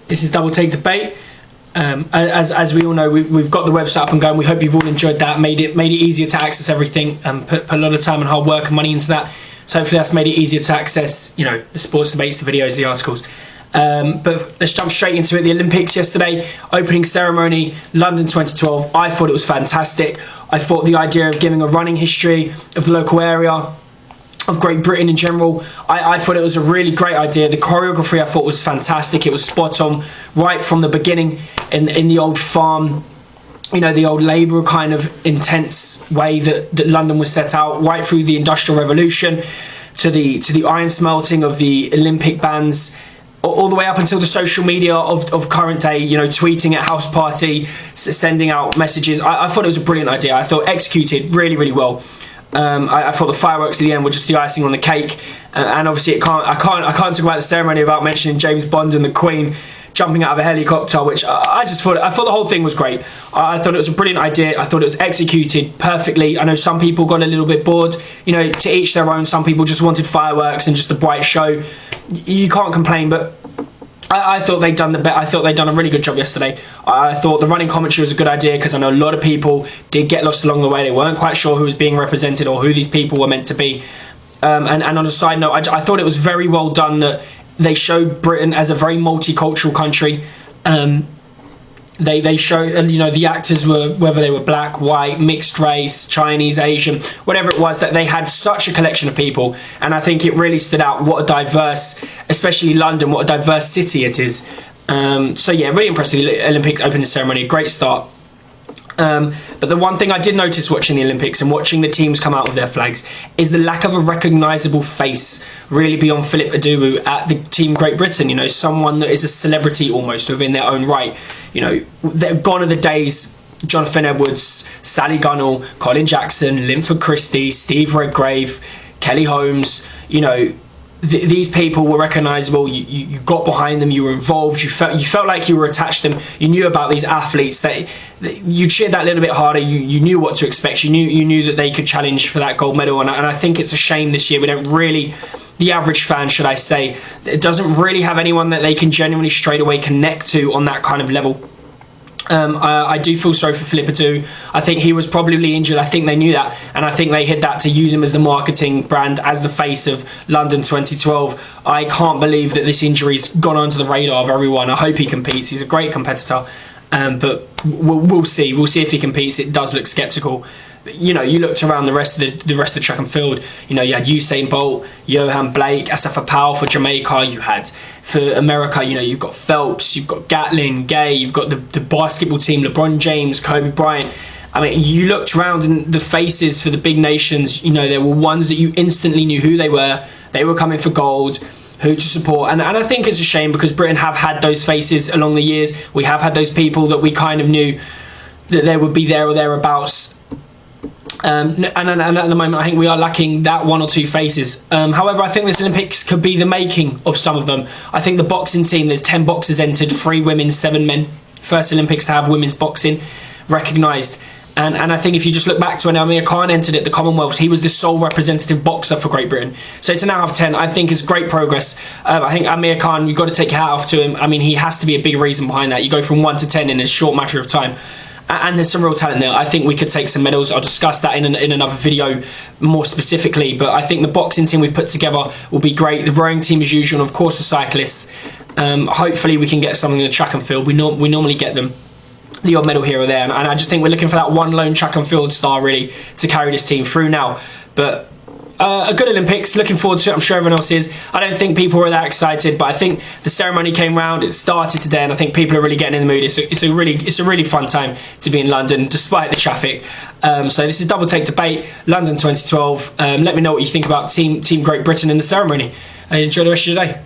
This is Double Take Debate. As we all know, we've got the website up and going. We hope you've all enjoyed that. Made it easier to access everything, and put a lot of time and hard work and money into that. So hopefully that's made it easier to access, you know, the sports debates, the videos, the articles. But let's jump straight into it. The Olympics yesterday, opening ceremony, London 2012. I thought it was fantastic. I thought the idea of giving a running history of the local area, of Great Britain in general, I thought it was a really great idea. The choreography I thought was fantastic. It was spot on right from the beginning in the old farm, you know, the old labour kind of intense way that London was set out, right through the Industrial Revolution to the iron smelting of the Olympic bands, all the way up until the social media of current day, you know, tweeting at house party, sending out messages. I thought it was a brilliant idea. I thought executed really, really well. I thought the fireworks at the end were just the icing on the cake, and obviously I can't talk about the ceremony without mentioning James Bond and the Queen jumping out of a helicopter, which I thought the whole thing was great. I thought it was a brilliant idea. I thought it was executed perfectly. I know some people got a little bit bored, you know, to each their own. Some people just wanted fireworks and just a bright show. You can't complain, but I thought they'd done a really good job yesterday. I thought the running commentary was a good idea because I know a lot of people did get lost along the way. They weren't quite sure who was being represented or who these people were meant to be. And on a side note, I thought it was very well done that they showed Britain as a very multicultural country. They showed, you know, the actors were, whether they were black, white, mixed race, Chinese, Asian, whatever it was, that they had such a collection of people. And I think it really stood out what a diverse, especially London, what a diverse city it is. So yeah, really impressed with the Olympic opening ceremony. Great start. But the one thing I did notice watching the Olympics and watching the teams come out with their flags is the lack of a recognisable face, really, beyond Philip Adubu at the Team Great Britain. You know, someone that is a celebrity almost within their own right. You know, they're gone are the days Jonathan Edwards, Sally Gunnell, Colin Jackson, Linford Christie, Steve Redgrave, Kelly Holmes. You know, these people were recognisable. You got behind them. You were involved. You felt like you were attached to them. You knew about these athletes. That you cheered that little bit harder. You knew what to expect. You knew that they could challenge for that gold medal. And I think it's a shame this year we don't really, the average fan, should I say, it doesn't really have anyone that they can genuinely straight away connect to on that kind of level. I do feel sorry for Philip Adu. I think he was probably injured. I think they knew that, and I think they hid that to use him as the marketing brand, as the face of London 2012. I can't believe that this injury's gone onto the radar of everyone. I hope he competes. He's a great competitor, but we'll see. We'll see if he competes. It does look sceptical. You know, you looked around the rest of the track and field. You know, you had Usain Bolt, Johan Blake, Asafa Powell for Jamaica. You had for America, you know, you've got Phelps, you've got Gatlin, Gay, you've got the basketball team, LeBron James, Kobe Bryant. I mean, you looked around and the faces for the big nations, you know, there were ones that you instantly knew who they were. They were coming for gold, who to support. And I think it's a shame because Britain have had those faces along the years. We have had those people that we kind of knew that they would be there or thereabouts. And at the moment I think we are lacking that one or two faces. However, I think this Olympics could be the making of some of them. I think the boxing team, there's 10 boxers entered, 3 women, 7 men. First Olympics to have women's boxing recognised. And I think if you just look back to when Amir Khan entered at the Commonwealths, he was the sole representative boxer for Great Britain. So to now have 10, I think is great progress. I think Amir Khan, you've got to take your hat off to him. I mean, he has to be a big reason behind that. You go from 1 to 10 in a short matter of time. And there's some real talent there. I think we could take some medals. I'll discuss that in another video more specifically. But I think the boxing team we've put together will be great. The rowing team as usual, and of course the cyclists. Hopefully we can get something in the track and field. We normally get them, the odd medal here or there. And I just think we're looking for that one lone track and field star really to carry this team through now. But a good Olympics, looking forward to it. I'm sure everyone else is. I don't think people were that excited, but I think the ceremony came round, it started today, and I think people are really getting in the mood. It's a really fun time to be in London, despite the traffic. So this is Double Take Debate, London 2012. Let me know what you think about Team Great Britain in the ceremony. Enjoy the rest of your day.